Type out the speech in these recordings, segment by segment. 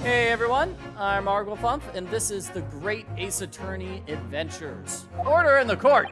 Hey everyone, I'm Arglethump, and this is the Great Ace Attorney Adventures. Order in the court!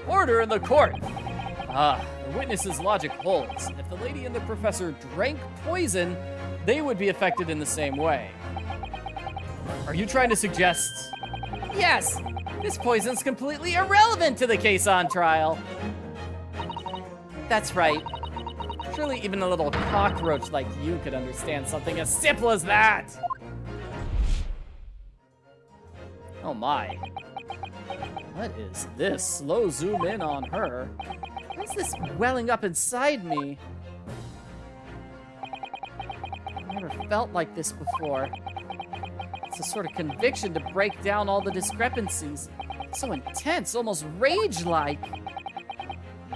Order in the court! The witness's logic holds. If the lady and the professor drank poison, they would be affected in the same way. Are you trying to suggest... Yes! This poison's completely irrelevant to the case on trial. That's right. Surely even a little cockroach like you could understand something as simple as that! Oh my. What is this? Slow zoom in on her. What's this welling up inside me? I've never felt like this before. It's a sort of conviction to break down all the discrepancies. So intense, almost rage-like.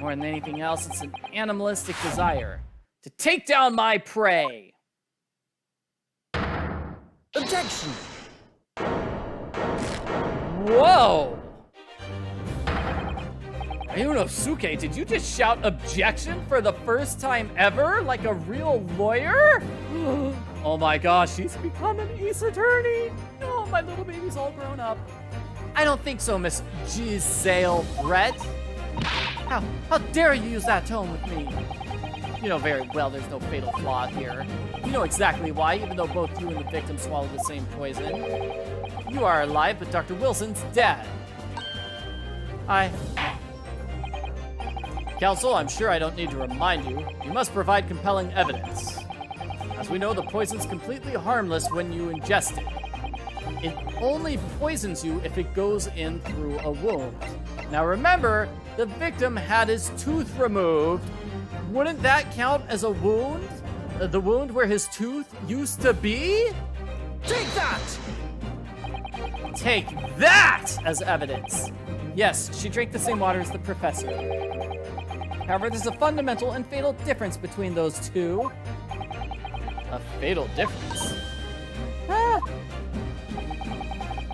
More than anything else, it's an animalistic desire to take down my prey. Objection! Whoa! Ryunosuke, did you just shout objection for the first time ever? Like a real lawyer? Oh my gosh, she's become an ace attorney. Oh, my little baby's all grown up. I don't think so, Miss Giselle Brett. How dare you use that tone with me? You know very well there's no fatal flaw here. You know exactly why, even though both you and the victim swallowed the same poison. You are alive, but Dr. Wilson's dead. Counsel, I'm sure I don't need to remind you. You must provide compelling evidence. As we know, the poison's completely harmless when you ingest it. It only poisons you if it goes in through a wound. Now remember, the victim had his tooth removed. Wouldn't that count as a wound? The wound where his tooth used to be? Take that! Take that as evidence. Yes, she drank the same water as the professor. However, there's a fundamental and fatal difference between those two. A fatal difference?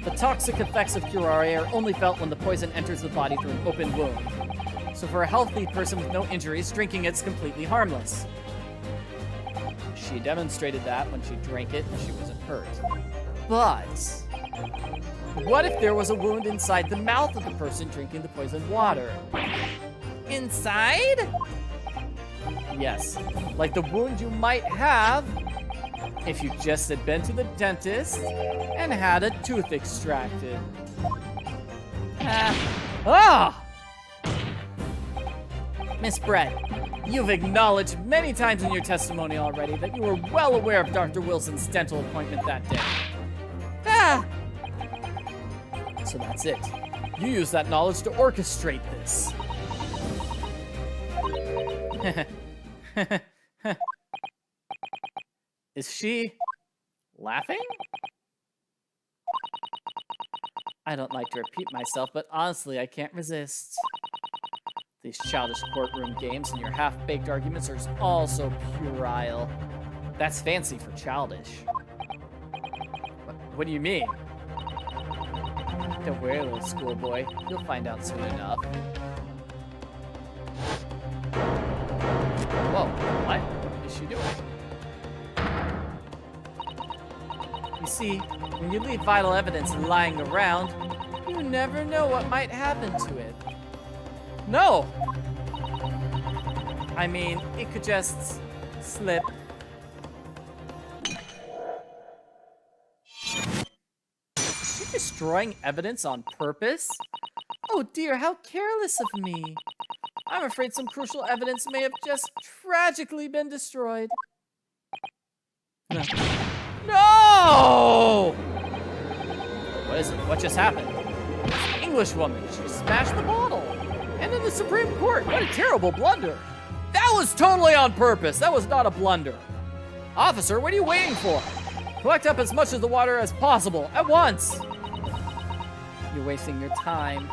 The toxic effects of curare are only felt when the poison enters the body through an open wound. So for a healthy person with no injuries, drinking it's completely harmless. She demonstrated that when she drank it and she wasn't hurt. But what if there was a wound inside the mouth of the person drinking the poisoned water? Inside? Yes, like the wound you might have if you just had been to the dentist and had a tooth extracted. Miss Brett, you've acknowledged many times in your testimony already that you were well aware of Dr. Wilson's dental appointment that day. So that's it. You use that knowledge to orchestrate this. Is she laughing? I don't like to repeat myself, but honestly, I can't resist. These childish courtroom games and your half-baked arguments are all so puerile. That's fancy for childish. What do you mean? Don't worry, little schoolboy. You'll find out soon enough. Whoa, what is she doing? You see, when you leave vital evidence lying around, you never know what might happen to it. No! I mean, it could just slip. Is she destroying evidence on purpose? Oh dear, how careless of me. I'm afraid some crucial evidence may have just tragically been destroyed. No! What is it? What just happened? This English woman, she smashed the bottle. And in the Supreme Court, what a terrible blunder. That was totally on purpose. That was not a blunder. Officer, what are you waiting for? Collect up as much of the water as possible, at once. You're wasting your time.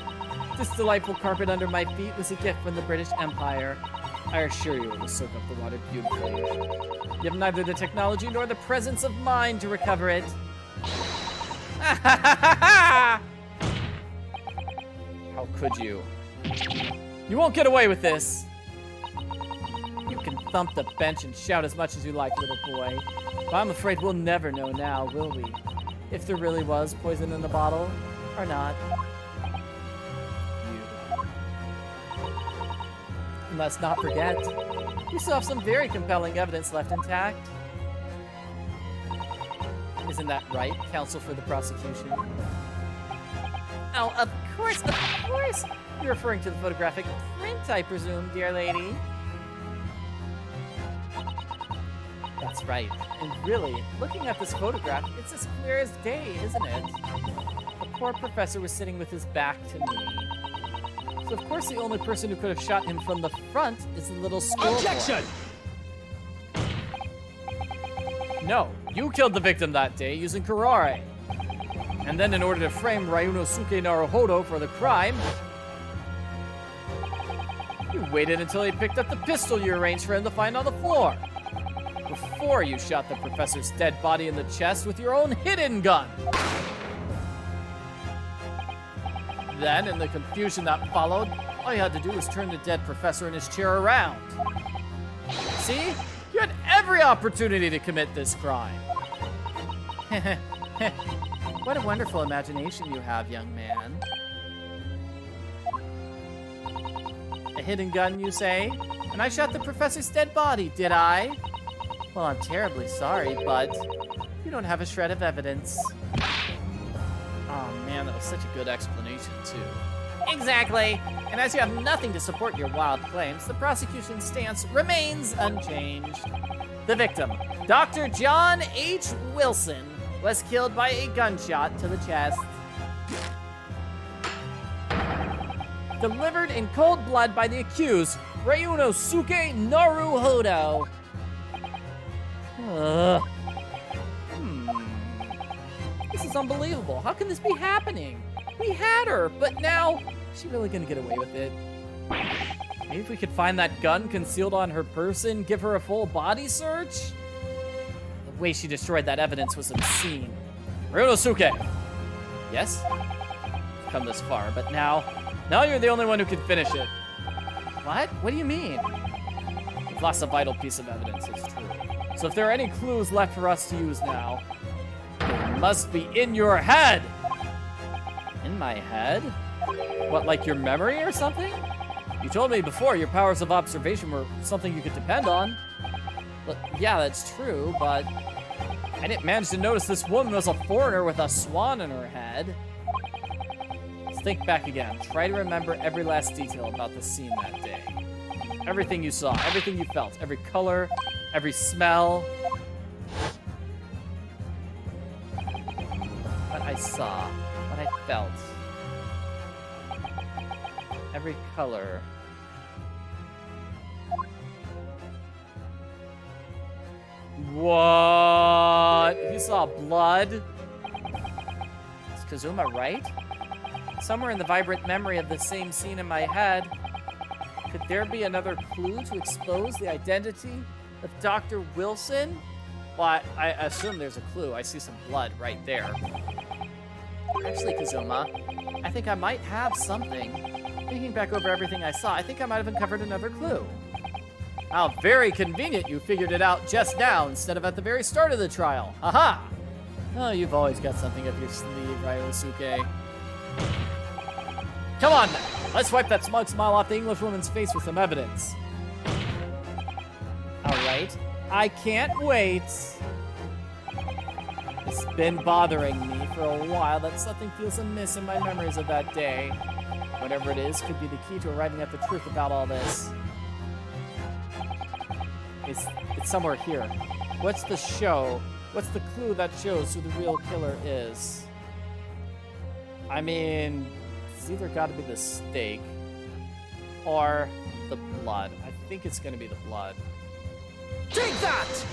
This delightful carpet under my feet was a gift from the British Empire. I assure you it will soak up the water beautifully. You have neither the technology nor the presence of mind to recover it. How could you? You won't get away with this. You can thump the bench and shout as much as you like, little boy. But I'm afraid we'll never know now, will we? If there really was poison in the bottle, or not. And let's not forget, we still have some very compelling evidence left intact. Isn't that right, counsel for the prosecution? Oh, of course, of course! You're referring to the photographic print, I presume, dear lady. That's right. And really, looking at this photograph, it's as clear as day, isn't it? The poor professor was sitting with his back to me. So of course the only person who could have shot him from the front is the little schoolboy. Objection! No, you killed the victim that day using curare. And then in order to frame Ryunosuke Naruhodo for the crime, you waited until he picked up the pistol you arranged for him to find on the floor. Before you shot the professor's dead body in the chest with your own hidden gun. Then, in the confusion that followed, all you had to do was turn the dead professor in his chair around. See? You had every opportunity to commit this crime. What a wonderful imagination you have, young man. A hidden gun, you say? And I shot the professor's dead body, did I? Well, I'm terribly sorry, but you don't have a shred of evidence. Oh man, that was such a good explanation, too. Exactly! And as you have nothing to support your wild claims, the prosecution's stance remains unchanged. The victim, Dr. John H. Wilson, was killed by a gunshot to the chest. Delivered in cold blood by the accused, Ryunosuke Naruhodo. This is unbelievable. How can this be happening? We had her, but now, is she really gonna get away with it? Maybe if we could find that gun concealed on her person, give her a full body search? The way she destroyed that evidence was obscene. Ryunosuke! Yes? We've come this far, but now you're the only one who can finish it. What? What do you mean? We've lost a vital piece of evidence, it's true. So if there are any clues left for us to use now, they must be in your head. In my head? What, like your memory or something? You told me before your powers of observation were something you could depend on. But, yeah, that's true, but I didn't manage to notice this woman was a foreigner with a swan in her head. Let's think back again. Try to remember every last detail about the scene that day. Everything you saw, everything you felt, every color, every smell. What I saw, what I felt. Every color. What? You saw blood? Is Kazuma right? Somewhere in the vibrant memory of the same scene in my head, could there be another clue to expose the identity of Dr. Wilson? Well, I assume there's a clue. I see some blood right there. Actually, Kazuma, I think I might have something. Thinking back over everything I saw, I think I might have uncovered another clue. How very convenient you figured it out just now instead of at the very start of the trial. Haha! Oh, you've always got something up your sleeve, Ryunosuke. Come on now, let's wipe that smug smile off the Englishwoman's face with some evidence. Alright, I can't wait. It's been bothering me for a while that something feels amiss in my memories of that day. Whatever it is could be the key to arriving at the truth about all this. It's somewhere here. What's the show? What's the clue that shows who the real killer is? I mean, it's either got to be the steak or the blood. I think it's going to be the blood. Take that!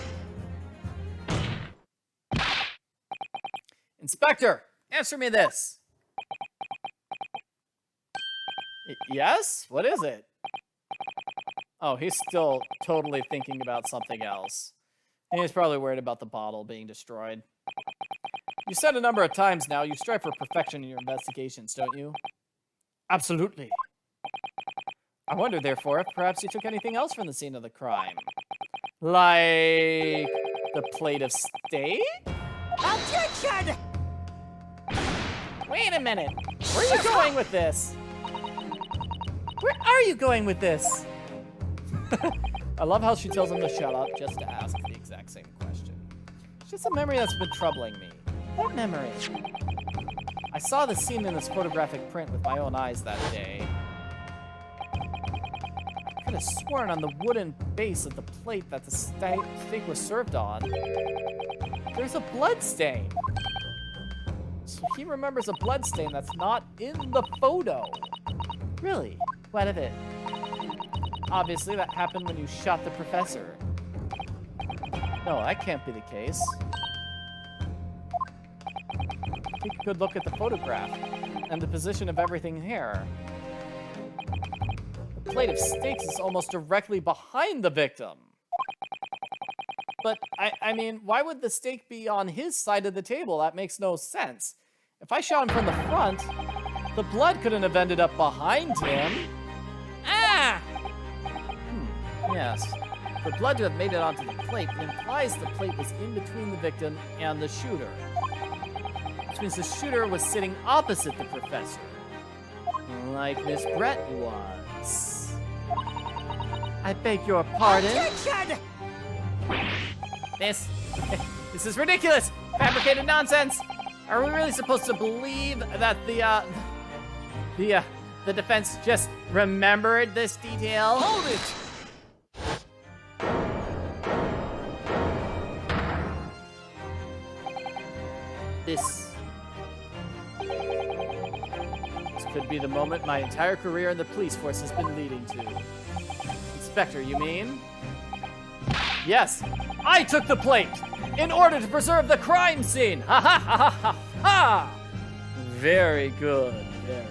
Inspector, answer me this. Yes? What is it? Oh, he's still totally thinking about something else. He's probably worried about the bottle being destroyed. You said a number of times now you strive for perfection in your investigations, don't you? Absolutely. I wonder, therefore, if perhaps you took anything else from the scene of the crime. Like the plate of steak? Objection! Wait a minute. Where are you going with this? Where are you going with this? I love how she tells him to shut up just to ask the exact same question. It's just a memory that's been troubling me. What memory? I saw the scene in this photographic print with my own eyes that day. I could have sworn on the wooden base of the plate that the steak was served on, there's a blood stain. So he remembers a blood stain that's not in the photo. Really? What of it? Obviously, that happened when you shot the professor. No, that can't be the case. Take a good look at the photograph and the position of everything here. The plate of steaks is almost directly behind the victim. But, I mean, why would the steak be on his side of the table? That makes no sense. If I shot him from the front, the blood couldn't have ended up behind him. Ah! Yes. For blood to have made it onto the plate, it implies the plate was in between the victim and the shooter. Which means the shooter was sitting opposite the professor. Like Miss Brett was. I beg your pardon? Objection! This is ridiculous! Fabricated nonsense! Are we really supposed to believe that the defense just remembered this detail? Hold it! This could be the moment my entire career in the police force has been leading to. Inspector, you mean? Yes, I took the plate in order to preserve the crime scene. Ha ha ha ha ha ha! Very good, very